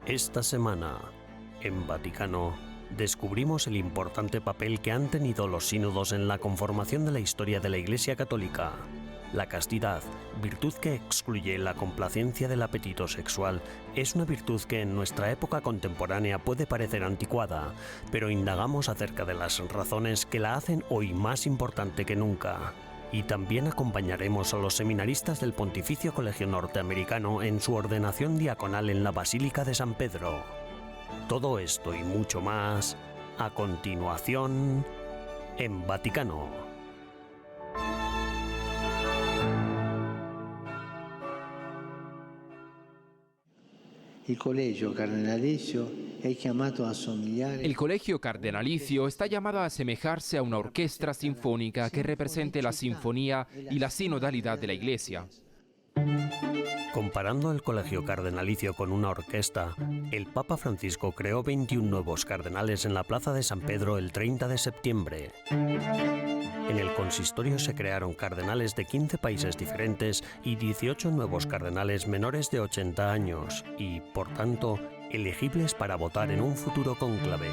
Esta semana, en Vaticano, descubrimos el importante papel que han tenido los sínodos en la conformación de la historia de la Iglesia Católica. La castidad, virtud que excluye la complacencia del apetito sexual, es una virtud que en nuestra época contemporánea puede parecer anticuada, pero indagamos acerca de las razones que la hacen hoy más importante que nunca. Y también acompañaremos a los seminaristas del Pontificio Colegio Norteamericano en su ordenación diaconal en la Basílica de San Pedro. Todo esto y mucho más, a continuación, en Vaticano. El Colegio Cardenalicio está llamado a asemejarse a una orquesta sinfónica que represente la sinfonía y la sinodalidad de la Iglesia. Comparando el Colegio Cardenalicio con una orquesta, el Papa Francisco creó 21 nuevos cardenales en la Plaza de San Pedro el 30 de septiembre. En el consistorio se crearon cardenales de 15 países diferentes y 18 nuevos cardenales menores de 80 años y, por tanto, elegibles para votar en un futuro cónclave.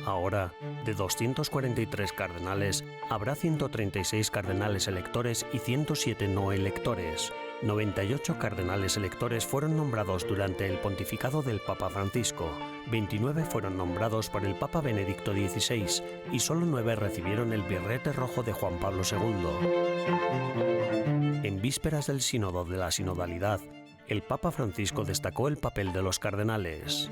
Ahora, de 243 cardenales, habrá 136 cardenales electores y 107 no electores. 98 cardenales electores fueron nombrados durante el pontificado del Papa Francisco, 29 fueron nombrados por el Papa Benedicto XVI y solo 9 recibieron el birrete rojo de Juan Pablo II. En vísperas del sínodo de la sinodalidad, el Papa Francisco destacó el papel de los cardenales.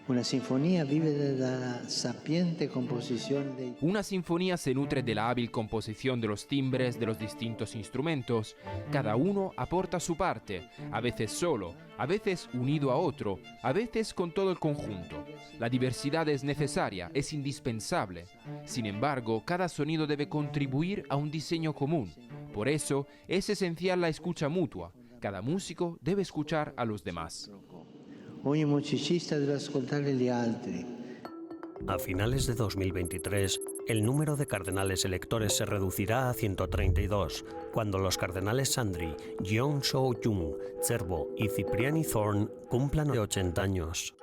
Una sinfonía vive de la sapiente composición de... Una sinfonía se nutre de la hábil composición de los timbres de los distintos instrumentos. Cada uno aporta su parte, a veces solo, a veces unido a otro, a veces con todo el conjunto. La diversidad es necesaria, es indispensable. Sin embargo, cada sonido debe contribuir a un diseño común. Por eso, es esencial la escucha mutua. Cada músico debe escuchar a los demás. Ogni musicista deve ascoltare gli altri. A finales de 2023, el número de cardenales electores se reducirá a 132, cuando los cardenales Sandri, Jeong So-jung, Cervo y Cipriani Thorn cumplan 80 años.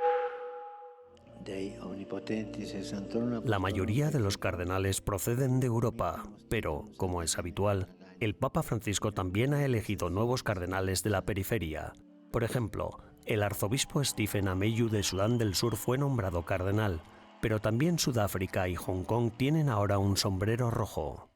La mayoría de los cardenales proceden de Europa, pero, como es habitual, el Papa Francisco también ha elegido nuevos cardenales de la periferia. Por ejemplo, el arzobispo Stephen Ameyu de Sudán del Sur fue nombrado cardenal, pero también Sudáfrica y Hong Kong tienen ahora un sombrero rojo.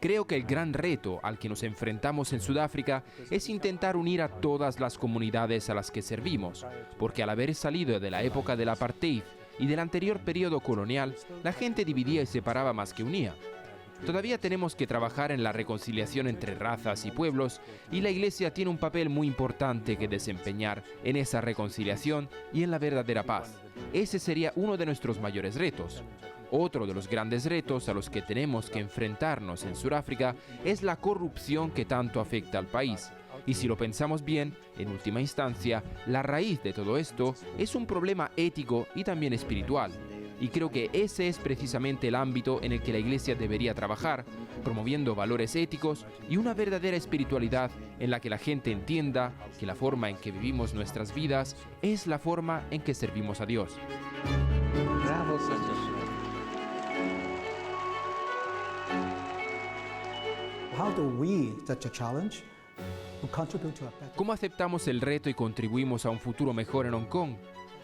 Creo que el gran reto al que nos enfrentamos en Sudáfrica es intentar unir a todas las comunidades a las que servimos, porque al haber salido de la época del apartheid y del anterior periodo colonial, la gente dividía y separaba más que unía. Todavía tenemos que trabajar en la reconciliación entre razas y pueblos, y la Iglesia tiene un papel muy importante que desempeñar en esa reconciliación y en la verdadera paz. Ese sería uno de nuestros mayores retos. Otro de los grandes retos a los que tenemos que enfrentarnos en Sudáfrica es la corrupción que tanto afecta al país. Y si lo pensamos bien, en última instancia, la raíz de todo esto es un problema ético y también espiritual. Y creo que ese es precisamente el ámbito en el que la Iglesia debería trabajar, promoviendo valores éticos y una verdadera espiritualidad en la que la gente entienda que la forma en que vivimos nuestras vidas es la forma en que servimos a Dios. Bravo, ¿Cómo aceptamos el reto y contribuimos a un futuro mejor en Hong Kong?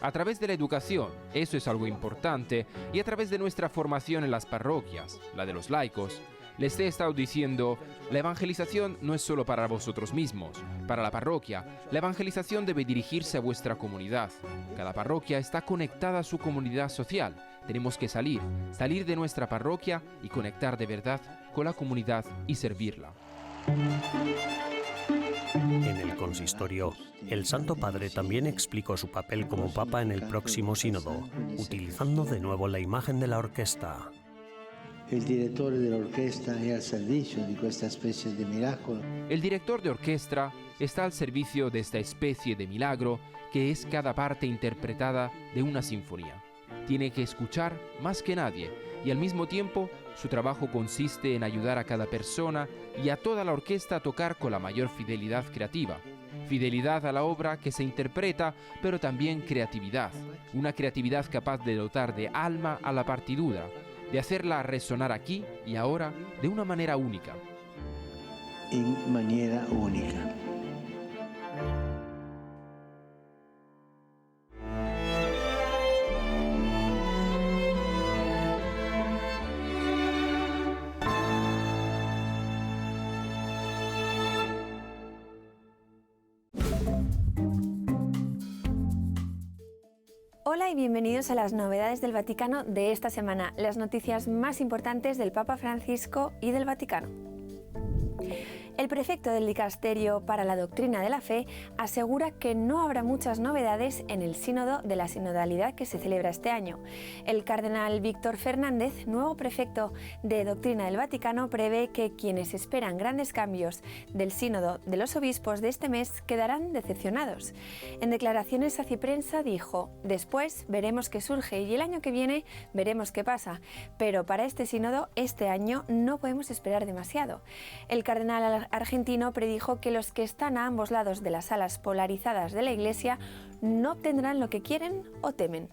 A través de la educación, eso es algo importante, y a través de nuestra formación en las parroquias, la de los laicos. Les he estado diciendo, la evangelización no es solo para vosotros mismos, para la parroquia. La evangelización debe dirigirse a vuestra comunidad. Cada parroquia está conectada a su comunidad social. Tenemos que salir de nuestra parroquia y conectar de verdad con la comunidad y servirla. En el consistorio, el Santo Padre también explicó su papel como Papa en el próximo sínodo, utilizando de nuevo la imagen de la orquesta. El director de la orquesta es al servicio de esta especie de milagro. El director de orquesta está al servicio de esta especie de milagro que es cada parte interpretada de una sinfonía. Tiene que escuchar más que nadie, y al mismo tiempo su trabajo consiste en ayudar a cada persona y a toda la orquesta a tocar con la mayor fidelidad creativa. Fidelidad a la obra que se interpreta, pero también creatividad. Una creatividad capaz de dotar de alma a la partitura, de hacerla resonar aquí y ahora de una manera única. En manera única. Hola y bienvenidos a las novedades del Vaticano de esta semana, las noticias más importantes del Papa Francisco y del Vaticano. El prefecto del Dicasterio para la Doctrina de la Fe asegura que no habrá muchas novedades en el sínodo de la sinodalidad que se celebra este año. El cardenal Víctor Fernández, nuevo prefecto de Doctrina del Vaticano, prevé que quienes esperan grandes cambios del sínodo de los obispos de este mes quedarán decepcionados. En declaraciones a Ciprensa dijo: después veremos qué surge y el año que viene veremos qué pasa, pero para este sínodo este año no podemos esperar demasiado. El cardenal argentino predijo que los que están a ambos lados de las alas polarizadas de la Iglesia no obtendrán lo que quieren o temen.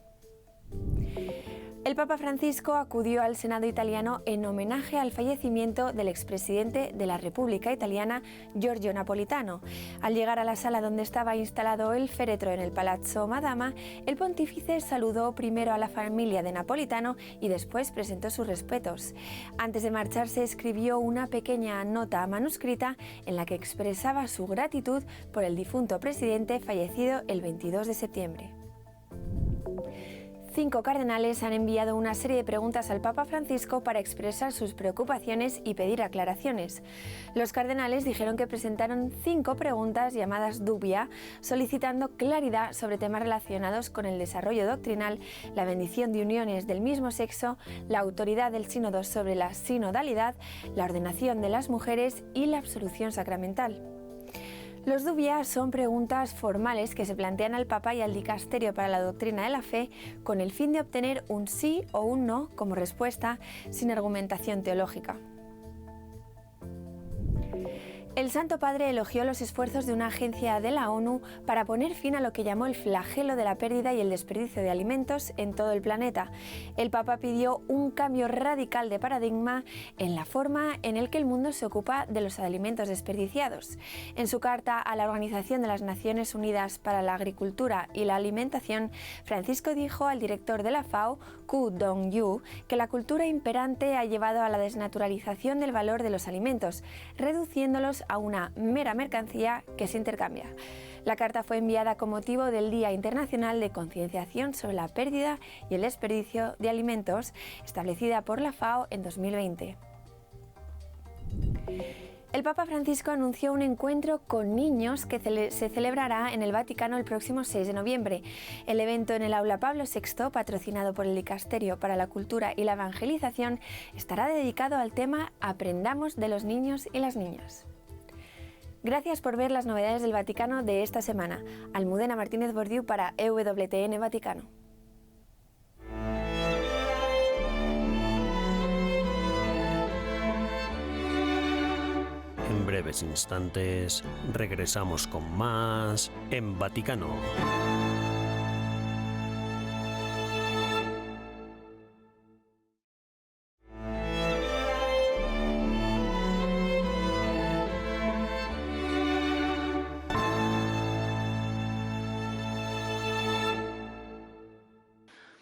El Papa Francisco acudió al Senado italiano en homenaje al fallecimiento del expresidente de la República Italiana, Giorgio Napolitano. Al llegar a la sala donde estaba instalado el féretro en el Palazzo Madama, el pontífice saludó primero a la familia de Napolitano y después presentó sus respetos. Antes de marcharse, escribió una pequeña nota manuscrita en la que expresaba su gratitud por el difunto presidente fallecido el 22 de septiembre. 5 cardenales han enviado una serie de preguntas al Papa Francisco para expresar sus preocupaciones y pedir aclaraciones. Los cardenales dijeron que presentaron 5 preguntas llamadas dubia, solicitando claridad sobre temas relacionados con el desarrollo doctrinal, la bendición de uniones del mismo sexo, la autoridad del sínodo sobre la sinodalidad, la ordenación de las mujeres y la absolución sacramental. Los dubia son preguntas formales que se plantean al Papa y al Dicasterio para la Doctrina de la Fe con el fin de obtener un sí o un no como respuesta sin argumentación teológica. El Santo Padre elogió los esfuerzos de una agencia de la ONU para poner fin a lo que llamó el flagelo de la pérdida y el desperdicio de alimentos en todo el planeta. El Papa pidió un cambio radical de paradigma en la forma en la que el mundo se ocupa de los alimentos desperdiciados. En su carta a la Organización de las Naciones Unidas para la Agricultura y la Alimentación, Francisco dijo al director de la FAO, Ku Dong-yu, que la cultura imperante ha llevado a la desnaturalización del valor de los alimentos, reduciéndolos a una mera mercancía que se intercambia. La carta fue enviada con motivo del Día Internacional de Concienciación sobre la Pérdida y el Desperdicio de Alimentos, establecida por la FAO en 2020. El Papa Francisco anunció un encuentro con niños que se celebrará en el Vaticano el próximo 6 de noviembre. El evento en el Aula Pablo VI, patrocinado por el Dicasterio para la Cultura y la Evangelización, estará dedicado al tema Aprendamos de los niños y las niñas. Gracias por ver las novedades del Vaticano de esta semana. Almudena Martínez Bordiú para EWTN Vaticano. En breves instantes regresamos con más en Vaticano.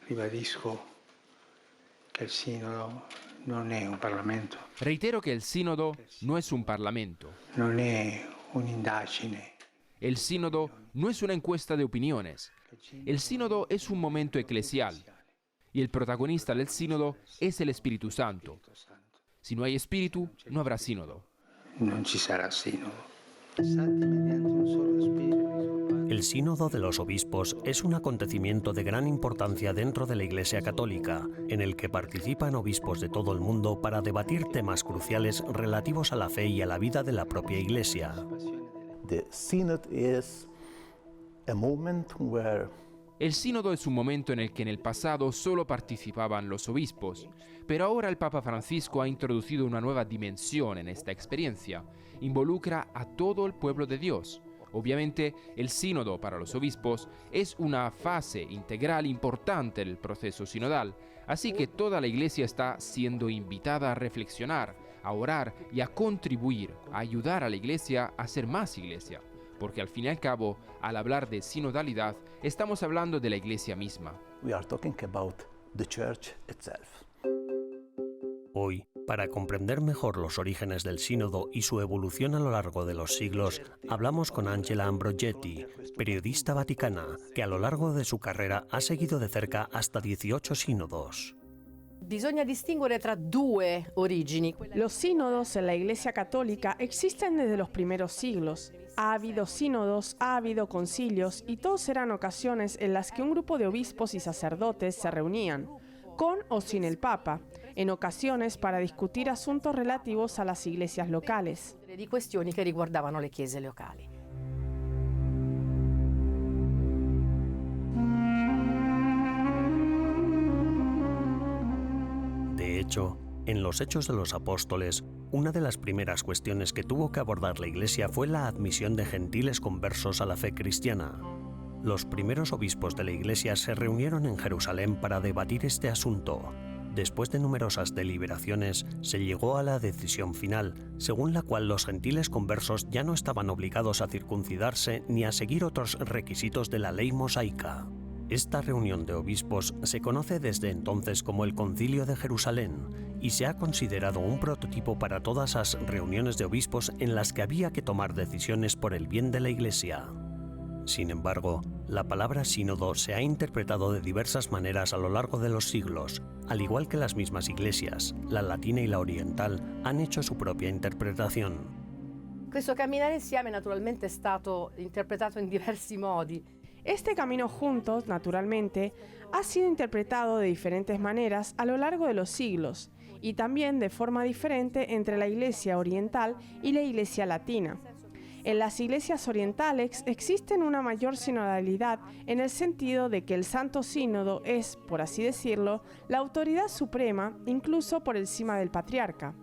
Ribadisco che il Sinodo non è un Parlamento. Reitero que el sínodo no es un parlamento. Non è un'indagine. El sínodo no es una encuesta de opiniones. El sínodo es un momento eclesial. Y el protagonista del sínodo es el Espíritu Santo. Si no hay espíritu, no habrá sínodo. Non ci sarà Sinodo. Mediante un solo Spirito. El Sínodo de los Obispos es un acontecimiento de gran importancia dentro de la Iglesia Católica, en el que participan obispos de todo el mundo para debatir temas cruciales relativos a la fe y a la vida de la propia Iglesia. The Synod is a moment where El sínodo es un momento en el que en el pasado solo participaban los obispos, pero ahora el Papa Francisco ha introducido una nueva dimensión en esta experiencia. Involucra a todo el pueblo de Dios. Obviamente, el sínodo para los obispos es una fase integral importante del proceso sinodal, así que toda la Iglesia está siendo invitada a reflexionar, a orar y a contribuir, a ayudar a la Iglesia a ser más Iglesia. Porque al fin y al cabo, al hablar de sinodalidad, estamos hablando de la Iglesia misma. We are talking about the church itself. Hoy, para comprender mejor los orígenes del sínodo y su evolución a lo largo de los siglos, hablamos con Angela Ambrogetti, periodista vaticana, que a lo largo de su carrera ha seguido de cerca hasta 18 sínodos. Bisogna distinguere tra due origini. Los sínodos en la Iglesia Católica existen desde los primeros siglos. Ha habido sínodos, ha habido concilios y todos eran ocasiones en las que un grupo de obispos y sacerdotes se reunían, con o sin el Papa, en ocasiones para discutir asuntos relativos a las iglesias locales. Di questioni che riguardavano le chiese locali. De hecho, en los Hechos de los Apóstoles, una de las primeras cuestiones que tuvo que abordar la Iglesia fue la admisión de gentiles conversos a la fe cristiana. Los primeros obispos de la Iglesia se reunieron en Jerusalén para debatir este asunto. Después de numerosas deliberaciones, se llegó a la decisión final, según la cual los gentiles conversos ya no estaban obligados a circuncidarse ni a seguir otros requisitos de la ley mosaica. Esta reunión de obispos se conoce desde entonces como el Concilio de Jerusalén y se ha considerado un prototipo para todas las reuniones de obispos en las que había que tomar decisiones por el bien de la Iglesia. Sin embargo, la palabra sínodo se ha interpretado de diversas maneras a lo largo de los siglos, al igual que las mismas iglesias, la latina y la oriental, han hecho su propia interpretación. Questo camminare insieme naturalmente è stato interpretato in diversi modi. Este camino juntos, naturalmente, ha sido interpretado de diferentes maneras a lo largo de los siglos y también de forma diferente entre la Iglesia oriental y la Iglesia latina. En las iglesias orientales existen una mayor sinodalidad en el sentido de que el Santo Sínodo es, por así decirlo, la autoridad suprema, incluso por encima del patriarca.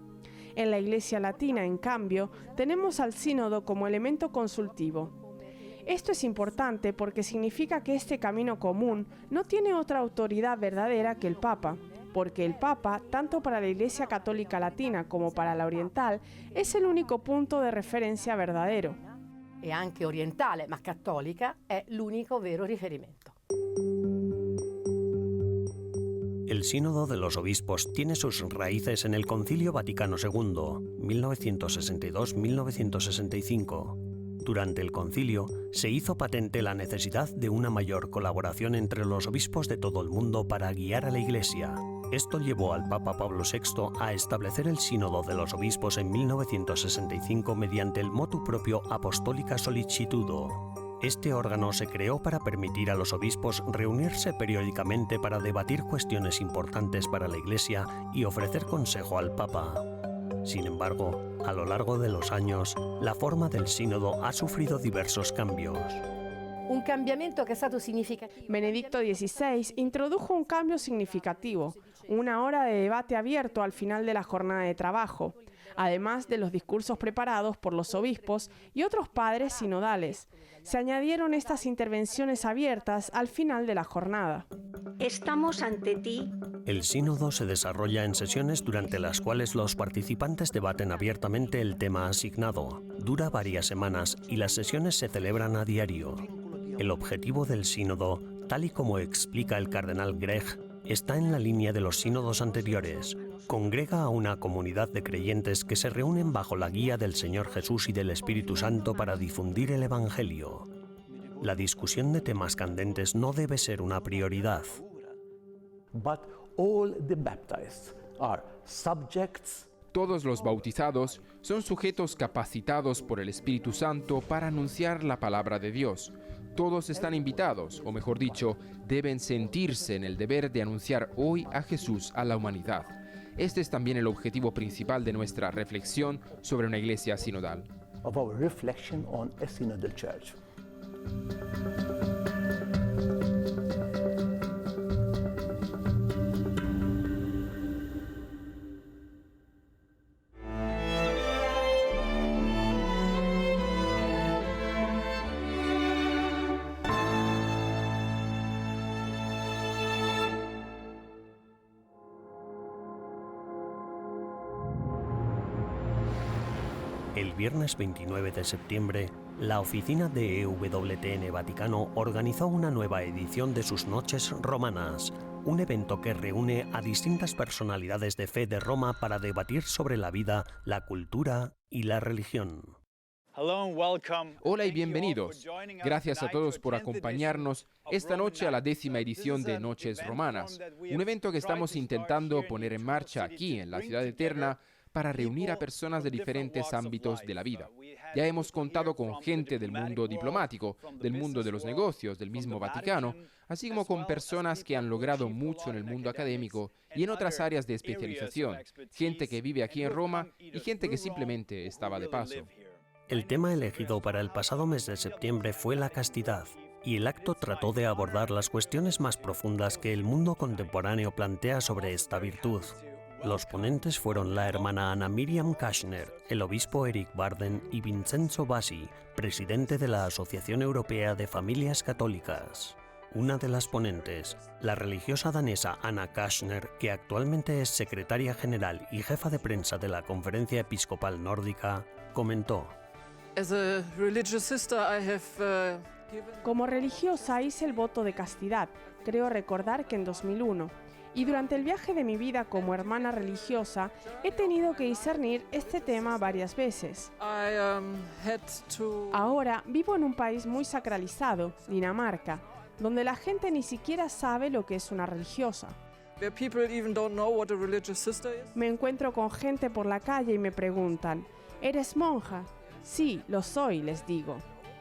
En la Iglesia latina, en cambio, tenemos al sínodo como elemento consultivo. Esto es importante porque significa que este camino común no tiene otra autoridad verdadera que el Papa, porque el Papa, tanto para la Iglesia Católica Latina como para la Oriental, es el único punto de referencia verdadero. E anche orientale, ma cattolica, è l'unico vero riferimento. El Sínodo de los Obispos tiene sus raíces en el Concilio Vaticano II, 1962-1965. Durante el concilio, se hizo patente la necesidad de una mayor colaboración entre los obispos de todo el mundo para guiar a la Iglesia. Esto llevó al Papa Pablo VI a establecer el Sínodo de los Obispos en 1965 mediante el motu proprio Apostolica Sollicitudo. Este órgano se creó para permitir a los obispos reunirse periódicamente para debatir cuestiones importantes para la Iglesia y ofrecer consejo al Papa. Sin embargo, a lo largo de los años, la forma del sínodo ha sufrido diversos cambios. Un cambiamento che è stato significativo. Benedicto XVI introdujo un cambio significativo, una hora de debate abierto al final de la jornada de trabajo, además de los discursos preparados por los obispos y otros padres sinodales. Se añadieron estas intervenciones abiertas al final de la jornada. Estamos ante ti. El sínodo se desarrolla en sesiones durante las cuales los participantes debaten abiertamente el tema asignado. Dura varias semanas y las sesiones se celebran a diario. El objetivo del sínodo, tal y como explica el cardenal Gregg, está en la línea de los sínodos anteriores. Congrega a una comunidad de creyentes que se reúnen bajo la guía del Señor Jesús y del Espíritu Santo para difundir el Evangelio. La discusión de temas candentes no debe ser una prioridad. But all the baptized are subjects. Todos los bautizados son sujetos capacitados por el Espíritu Santo para anunciar la palabra de Dios. Todos están invitados, o mejor dicho, deben sentirse en el deber de anunciar hoy a Jesús a la humanidad. Este es también el objetivo principal de nuestra reflexión sobre una iglesia sinodal. Of our reflection on a synodal church. El viernes 29 de septiembre, la oficina de EWTN Vaticano organizó una nueva edición de sus Noches Romanas, un evento que reúne a distintas personalidades de fe de Roma para debatir sobre la vida, la cultura y la religión. Hola y bienvenidos. Gracias a todos por acompañarnos esta noche a la 10ª edición de Noches Romanas, un evento que estamos intentando poner en marcha aquí en la Ciudad Eterna para reunir a personas de diferentes ámbitos de la vida. Ya hemos contado con gente del mundo diplomático, del mundo de los negocios, del mismo Vaticano, así como con personas que han logrado mucho en el mundo académico y en otras áreas de especialización, gente que vive aquí en Roma y gente que simplemente estaba de paso. El tema elegido para el pasado mes de septiembre fue la castidad, y el acto trató de abordar las cuestiones más profundas que el mundo contemporáneo plantea sobre esta virtud. Los ponentes fueron la hermana Ana Miriam Kashner, el obispo Eric Varden y Vincenzo Bassi, presidente de la Asociación Europea de Familias Católicas. Una de las ponentes, la religiosa danesa Anna Kashner, que actualmente es secretaria general y jefa de prensa de la Conferencia Episcopal Nórdica, comentó: Como religiosa hice el voto de castidad, creo recordar que en 2001, y durante el viaje de mi vida como hermana religiosa he tenido que discernir este tema varias veces. Ahora vivo en un país muy sacralizado, Dinamarca, donde la gente ni siquiera sabe lo que es una religiosa. Me encuentro con gente por la calle y me preguntan: ¿eres monja? Sí, lo soy, les digo.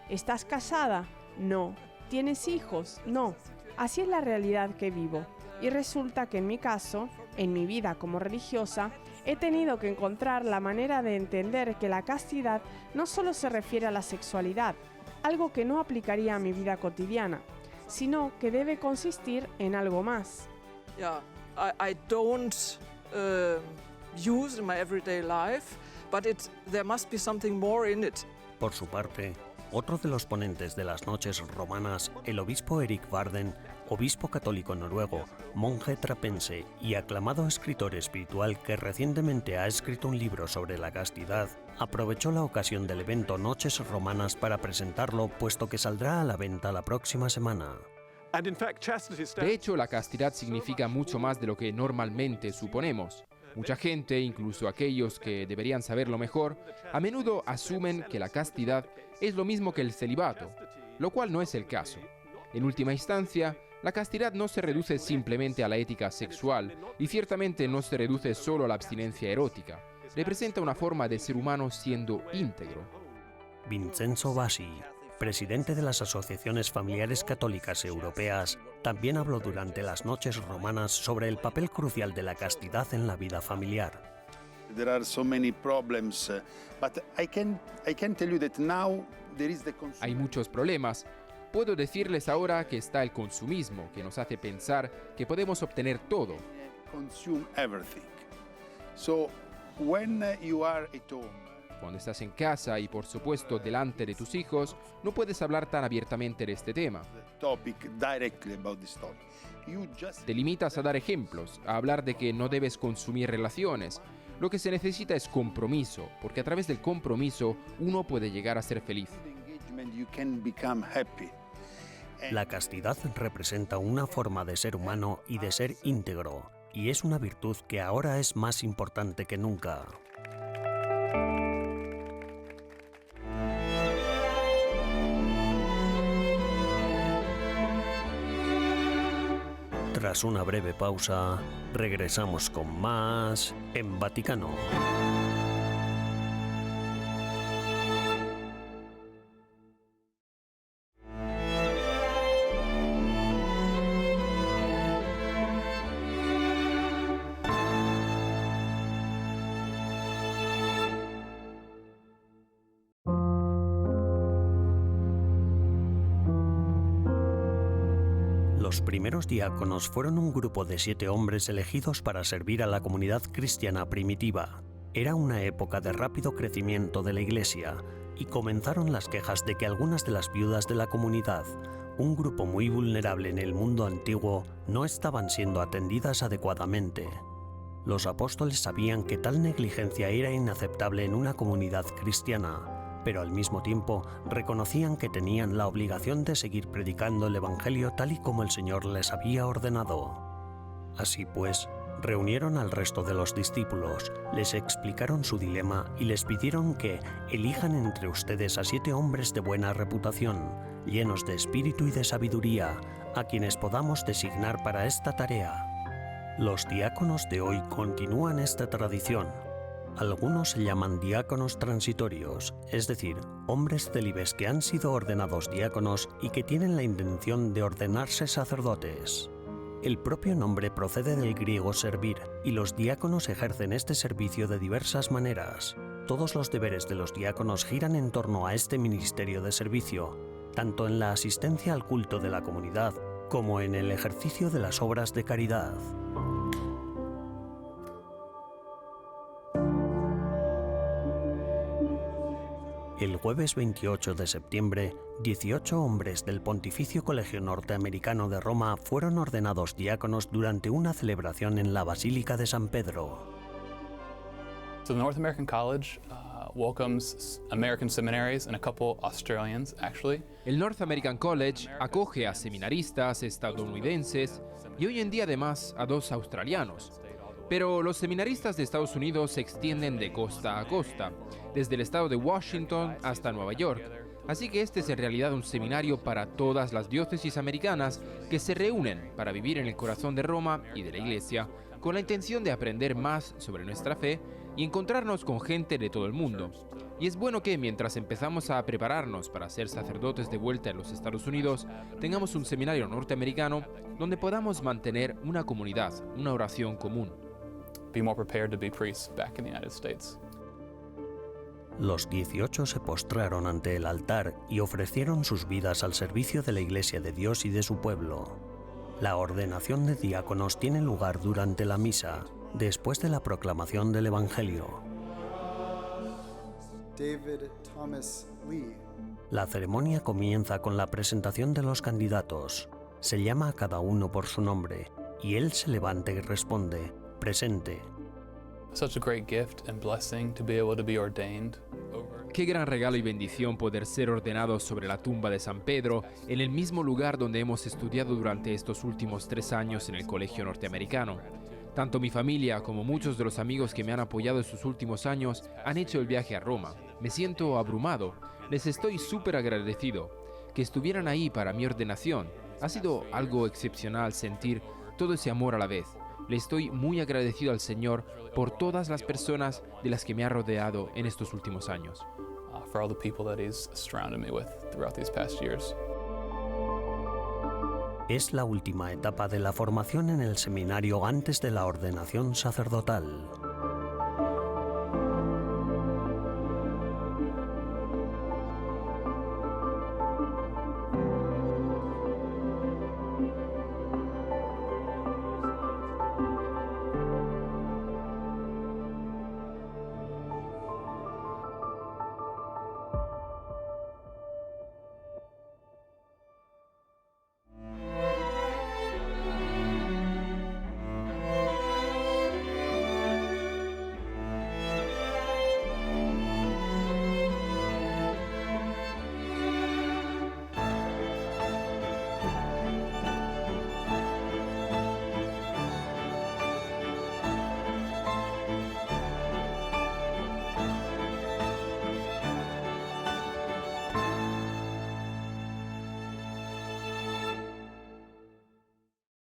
¿Estás casada? No. ¿Tienes hijos? No. Así es la realidad que vivo. Y resulta que en mi caso, en mi vida como religiosa, he tenido que encontrar la manera de entender que la castidad no solo se refiere a la sexualidad, algo que no aplicaría a mi vida cotidiana, sino que debe consistir en algo más. I don't use in my everyday life, but there must be something more in it. Por su parte, otro de los ponentes de las Noches Romanas, el obispo Eric Varden, obispo católico noruego, monje trapense y aclamado escritor espiritual que recientemente ha escrito un libro sobre la castidad, aprovechó la ocasión del evento Noches Romanas para presentarlo, puesto que saldrá a la venta la próxima semana. De hecho, la castidad significa mucho más de lo que normalmente suponemos. Mucha gente, incluso aquellos que deberían saberlo mejor, a menudo asumen que la castidad es lo mismo que el celibato, lo cual no es el caso. En última instancia, la castidad no se reduce simplemente a la ética sexual y ciertamente no se reduce solo a la abstinencia erótica. Representa una forma de ser humano siendo íntegro. Vincenzo Bassi, presidente de las asociaciones familiares católicas europeas, también habló durante las Noches Romanas sobre el papel crucial de la castidad en la vida familiar. There are so many problems, but I can tell you that now there is the consumer. Hay muchos problemas. Puedo decirles ahora que está el consumismo, que nos hace pensar que podemos obtener todo. Consume everything. So when you are at home, cuando estás en casa y por supuesto delante de tus hijos, no puedes hablar tan abiertamente de este tema. Te limitas a dar ejemplos, a hablar de que no debes consumir relaciones. Lo que se necesita es compromiso, porque a través del compromiso uno puede llegar a ser feliz. La castidad representa una forma de ser humano y de ser íntegro, y es una virtud que ahora es más importante que nunca. Tras una breve pausa, regresamos con más en Vaticano. Los primeros diáconos fueron un grupo de 7 hombres elegidos para servir a la comunidad cristiana primitiva. Era una época de rápido crecimiento de la Iglesia y comenzaron las quejas de que algunas de las viudas de la comunidad, un grupo muy vulnerable en el mundo antiguo, no estaban siendo atendidas adecuadamente. Los apóstoles sabían que tal negligencia era inaceptable en una comunidad cristiana, pero al mismo tiempo reconocían que tenían la obligación de seguir predicando el Evangelio tal y como el Señor les había ordenado. Así pues, reunieron al resto de los discípulos, les explicaron su dilema y les pidieron que elijan entre ustedes a 7 hombres de buena reputación, llenos de espíritu y de sabiduría, a quienes podamos designar para esta tarea. Los diáconos de hoy continúan esta tradición. Algunos se llaman diáconos transitorios, es decir, hombres célibes que han sido ordenados diáconos y que tienen la intención de ordenarse sacerdotes. El propio nombre procede del griego servir, y los diáconos ejercen este servicio de diversas maneras. Todos los deberes de los diáconos giran en torno a este ministerio de servicio, tanto en la asistencia al culto de la comunidad como en el ejercicio de las obras de caridad. El jueves 28 de septiembre, 18 hombres del Pontificio Colegio Norteamericano de Roma fueron ordenados diáconos durante una celebración en la Basílica de San Pedro. So the North American College welcomes American seminaries and a couple Australians, actually. El North American College acoge a seminaristas estadounidenses y hoy en día además a 2 australianos. Pero los seminaristas de Estados Unidos se extienden de costa a costa, desde el estado de Washington hasta Nueva York. Así que este es en realidad un seminario para todas las diócesis americanas que se reúnen para vivir en el corazón de Roma y de la Iglesia, con la intención de aprender más sobre nuestra fe y encontrarnos con gente de todo el mundo. Y es bueno que mientras empezamos a prepararnos para ser sacerdotes de vuelta en los Estados Unidos, tengamos un seminario norteamericano donde podamos mantener una comunidad, una oración común. Be more prepared to be priests back in the United States. Los 18 se postraron ante el altar y ofrecieron sus vidas al servicio de la Iglesia de Dios y de su pueblo. La ordenación de diáconos tiene lugar durante la misa, después de la proclamación del Evangelio. David Thomas Lee. La ceremonia comienza con la presentación de los candidatos. Se llama a cada uno por su nombre, y él se levanta y responde: presente. Such a great gift and blessing to be able to be ordained. Qué gran regalo y bendición poder ser ordenados sobre la tumba de San Pedro, en el mismo lugar donde hemos estudiado durante estos últimos 3 años en el colegio norteamericano. Tanto mi familia como muchos de los amigos que me han apoyado en sus últimos años han hecho el viaje a Roma. Me siento abrumado. Les estoy súper agradecido. Que estuvieran ahí para mi ordenación. Ha sido algo excepcional sentir todo ese amor a la vez. Le estoy muy agradecido al Señor por todas las personas de las que me ha rodeado en estos últimos años. For all the people that He's surrounded me with throughout these past years. Es la última etapa de la formación en el seminario antes de la ordenación sacerdotal.